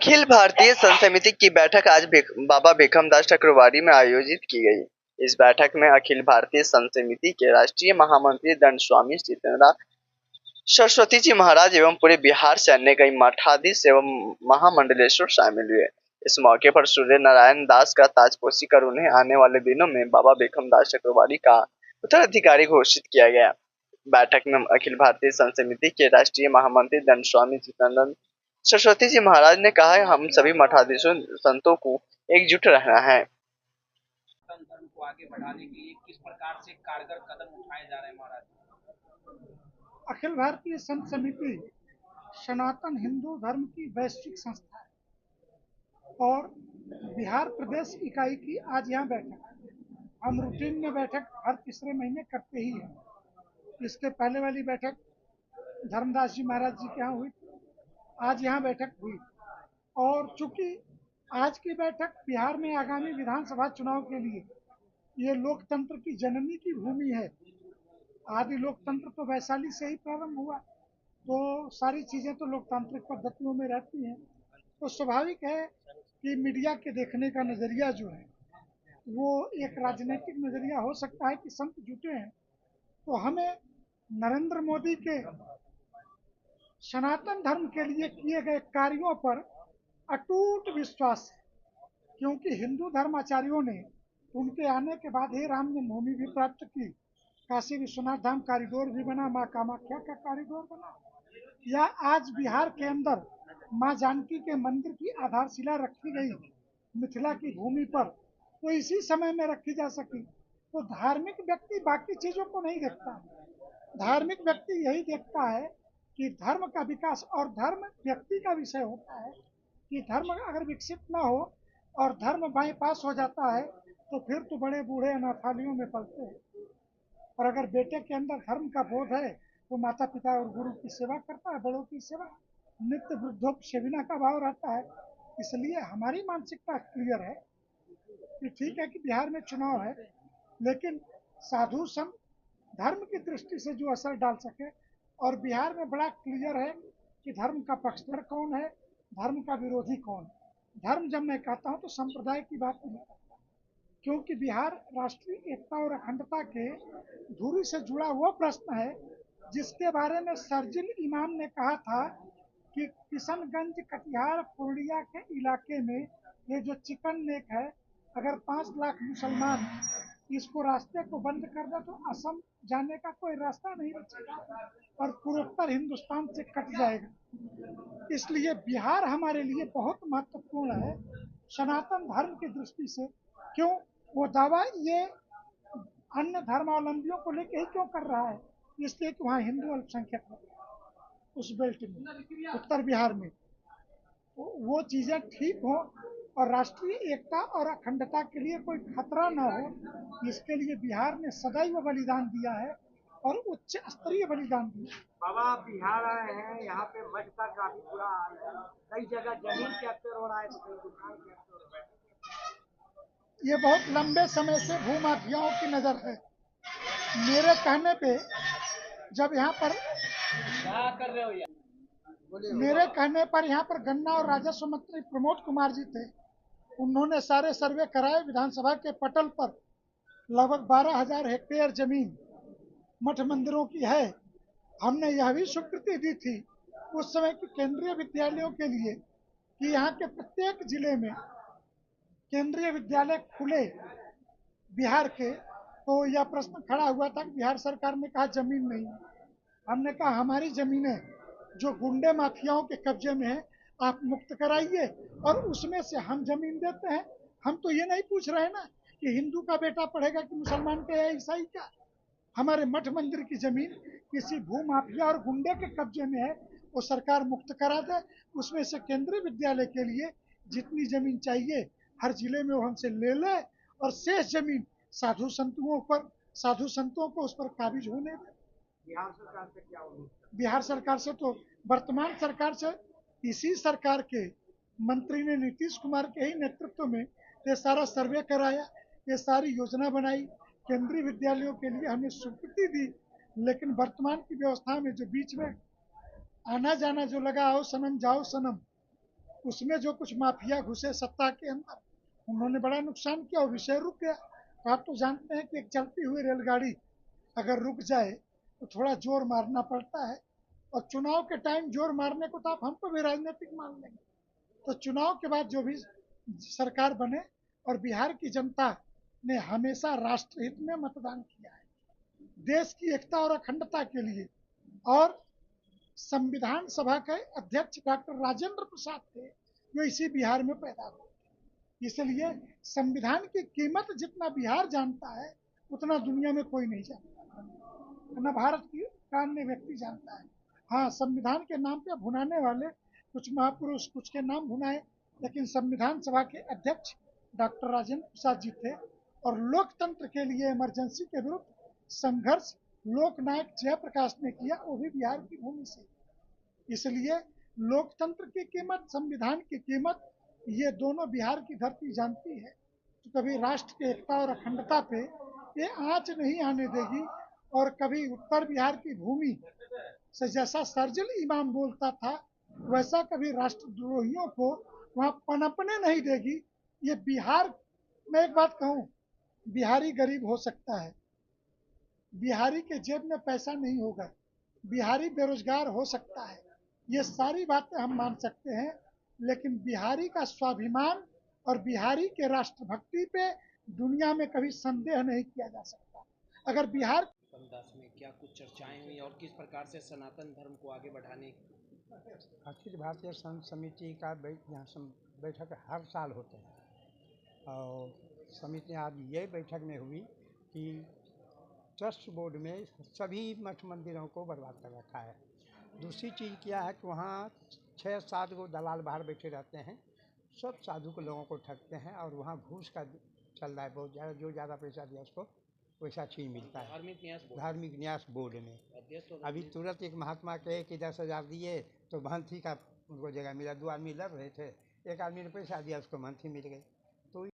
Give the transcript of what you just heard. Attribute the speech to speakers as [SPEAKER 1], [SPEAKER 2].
[SPEAKER 1] अखिल भारतीय संत समिति की बैठक आज बाबा भीखमदास ठाकुरवाड़ी में आयोजित की गई। इस बैठक में अखिल भारतीय संत समिति के राष्ट्रीय महामंत्री दंड स्वामी जितेंद्र सरस्वती जी महाराज एवं पूरे बिहार से अन्य कई मठाधीश एवं महामंडलेश्वर शामिल हुए। इस मौके पर सूर्य नारायण दास का ताजपोशी कर उन्हें आने वाले दिनों में बाबा भीखमदास ठाकुरवाड़ी का उत्तराधिकारी घोषित किया गया। बैठक में अखिल भारतीय संत समिति के राष्ट्रीय महामंत्री दंड स्वामी जितेंद्र सरस्वती जी महाराज ने कहा है, हम सभी मठाधीशों संतों को एकजुट रहना है।
[SPEAKER 2] धर्म को आगे बढ़ाने के लिए किस प्रकार से कारगर कदम उठाए जा रहे हैं महाराज?
[SPEAKER 3] अखिल भारतीय संत समिति सनातन हिंदू धर्म की वैश्विक संस्था है और बिहार प्रदेश इकाई की आज यहाँ बैठक है। हम रूटीन में बैठक हर तीसरे महीने करते ही हैं। इसके पहले वाली बैठक धर्मदास जी महाराज जी के यहाँ हुई, आज यहाँ बैठक हुई। और चूंकि आज की बैठक बिहार में आगामी विधानसभा चुनाव के लिए ये लोकतंत्र की जननी की भूमि है। आदि लोकतंत्र तो वैशाली से ही प्रारंभ हुआ, तो सारी चीजें तो लोकतांत्रिक पद्धतियों में रहती हैं। तो स्वाभाविक है कि मीडिया के देखने का नजरिया जो है वो एक राजनीतिक नजरिया हो सकता है कि संत जुटे हैं। तो हमें नरेंद्र मोदी के सनातन धर्म के लिए किए गए कार्यों पर अटूट विश्वास है, क्योंकि हिंदू धर्माचार्यों ने उनके आने के बाद ही राम जन्मभूमि भी प्राप्त की, काशी विश्वनाथ धाम कॉरिडोर भी बना, माँ कामाख्या का कॉरिडोर बना, या आज बिहार के अंदर माँ जानकी के मंदिर की आधारशिला रखी गई मिथिला की भूमि पर, तो इसी समय में रखी जा सकी। तो धार्मिक व्यक्ति बाकी चीजों को नहीं देखता, धार्मिक व्यक्ति यही देखता है कि धर्म का विकास, और धर्म व्यक्ति का विषय होता है कि धर्म अगर विकसित ना हो और धर्म बाईपास हो जाता है तो फिर तो बड़े बूढ़े अनाथालयों में पलते हैं। और अगर बेटे के अंदर धर्म का बोध है तो माता पिता और गुरु की सेवा करता है, बड़ों की सेवा, नित्य वृद्धोपसेविना का भाव रहता है। इसलिए हमारी मानसिकता क्लियर है कि ठीक है कि बिहार में चुनाव है, लेकिन साधु संत धर्म की दृष्टि से जो असर डाल सके, और बिहार में बड़ा क्लियर है कि धर्म का पक्षधर कौन है, धर्म का विरोधी कौन है। धर्म जब मैं कहता हूँ तो संप्रदाय की बात नहीं करता, क्योंकि बिहार राष्ट्रीय एकता और अखंडता के धुरी से जुड़ा वो प्रश्न है जिसके बारे में सर्जिल इमाम ने कहा था कि किशनगंज, कटिहार, पूर्णिया के इलाके में ये जो चिकन नेक है, अगर 5 लाख मुसलमान इसको रास्ते को बंद कर दे तो असम जाने का कोई रास्ता नहीं बचेगा और पूर्वोत्तर हिंदुस्तान से कट जाएगा। इसलिए बिहार हमारे लिए बहुत महत्वपूर्ण है सनातन धर्म की दृष्टि से। क्यों वो दावा ये अन्य धर्मावलंबियों को लेकर ही क्यों कर रहा है? इसलिए कि वहाँ हिंदू अल्पसंख्यक है उस बेल्ट में, उत्तर बिहार में। तो वो चीजें ठीक हो और राष्ट्रीय एकता और अखंडता के लिए कोई खतरा ना हो, इसके लिए बिहार ने सदैव बलिदान दिया है और उच्च स्तरीय बलिदान दिया।
[SPEAKER 2] बाबा बिहार आए हैं, यहाँ पे मठ का काफी बुरा हाल है, कई जगह जमीन के अक्सर हो रहा है, तो दुकान के अक्सर हो रहा है।
[SPEAKER 3] ये बहुत लंबे समय से भूमाफियाओं की नजर है। मेरे कहने पे जब यहाँ पर
[SPEAKER 2] क्या कर रहे हो यार?
[SPEAKER 3] मेरे कहने पर यहाँ पर गन्ना और राजस्व मंत्री प्रमोद कुमार जी थे, उन्होंने सारे सर्वे कराए। विधानसभा के पटल पर लगभग 12,000 हेक्टेयर जमीन मठ मंदिरों की है। हमने यह भी स्वीकृति दी थी उस समय की केंद्रीय विद्यालयों के लिए कि यहाँ के प्रत्येक जिले में केंद्रीय विद्यालय खुले बिहार के। तो यह प्रश्न खड़ा हुआ था कि बिहार सरकार ने कहा जमीन नहीं। हमने कहा हमारी जमीनें जो गुंडे माफियाओं के कब्जे में है आप मुक्त कराइए और उसमें से हम जमीन देते हैं। हम तो ये नहीं पूछ रहे ना कि हिंदू का बेटा पढ़ेगा कि मुसलमान का या ईसाई का। हमारे मठ मंदिर की जमीन किसी भू माफिया और गुंडे के कब्जे में है, वो सरकार मुक्त करा दे। उसमें से केंद्रीय विद्यालय के लिए जितनी जमीन चाहिए हर जिले में वो हमसे ले ले और शेष जमीन साधु संतों को उस पर काबिज होने दे।
[SPEAKER 2] बिहार सरकार से क्या उम्मीद?
[SPEAKER 3] बिहार सरकार से तो वर्तमान सरकार से इसी सरकार के मंत्री ने नीतीश कुमार के ही नेतृत्व में ये सारा सर्वे कराया, ये सारी योजना बनाई, केंद्रीय विद्यालयों के लिए हमने स्वीकृति दी। लेकिन वर्तमान की व्यवस्था में जो बीच में आना जाना जो लगा, आओ सनम जाओ सनम, उसमें जो कुछ माफिया घुसे सत्ता के अंदर, उन्होंने बड़ा नुकसान किया और विषय रुक गया। तो आप तो जानते हैं कि एक चलती हुई रेलगाड़ी अगर रुक जाए तो थोड़ा जोर मारना पड़ता है, और चुनाव के टाइम जोर मारने को तो आप हमको भी राजनीतिक मान लेंगे। तो चुनाव के बाद जो भी सरकार बने, और बिहार की जनता ने हमेशा राष्ट्रहित में मतदान किया है, देश की एकता और अखंडता के लिए। और संविधान सभा के अध्यक्ष डॉक्टर राजेंद्र प्रसाद थे, जो इसी बिहार में पैदा हुए। इसलिए संविधान की कीमत जितना बिहार जानता है, उतना दुनिया में कोई नहीं जानता, न भारत का अन्य व्यक्ति जानता है। हाँ, संविधान के नाम पे भुनाने वाले कुछ महापुरुष कुछ के नाम भुनाए, लेकिन संविधान सभा के अध्यक्ष डॉक्टर राजेंद्र प्रसाद जी थे। और लोकतंत्र के लिए इमरजेंसी के विरुद्ध संघर्ष लोकनायक जयप्रकाश ने किया, वो भी बिहार की भूमि से। इसलिए लोकतंत्र की कीमत, संविधान की कीमत, ये दोनों बिहार की धरती जानती है। तो कभी राष्ट्र की एकता और अखंडता पे ये आंच नहीं आने देगी, और कभी उत्तर बिहार की भूमि से जैसा सर्जिल इमाम बोलता था, वैसा कभी राष्ट्रद्रोहियों को वहां पनपने नहीं देगी। ये बिहार में एक बात कहूं, बिहारी गरीब हो सकता है, बिहारी के जेब में पैसा नहीं होगा, बिहारी बेरोजगार हो सकता है, ये सारी बातें हम मान सकते हैं, लेकिन बिहारी का स्वाभिमान और बिहारी के राष्ट्रभक्ति पे दुनिया में कभी संदेह नहीं किया जा सकता। अगर बिहार
[SPEAKER 4] दास में क्या कुछ चर्चाएं हुई और किस प्रकार से सनातन धर्म को आगे बढ़ाने?
[SPEAKER 5] अखिल भारतीय संत समिति का यहाँ बैठक हर साल होते हैं, और समिति आज ये बैठक में हुई कि ट्रस्ट बोर्ड में सभी मठ मंदिरों को बर्बाद कर रखा है। दूसरी चीज़ क्या है कि वहाँ 6-7 गो दलाल बाहर बैठे रहते हैं, सब साधु के लोगों को ठगते हैं, और वहाँ घूस का चल रहा है बहुत ज़्यादा, जो ज़्यादा पैसा दिया उसको वैसा चीज़ मिलता है। धार्मिक न्यास बोर्ड में अभी तुरंत एक महात्मा कहे कि 10,000 दिए तो महंथी का उनको जगह मिला। 2 आदमी लड़ रहे थे, एक आदमी ने पैसा दिया, उसको महंथी मिल गई।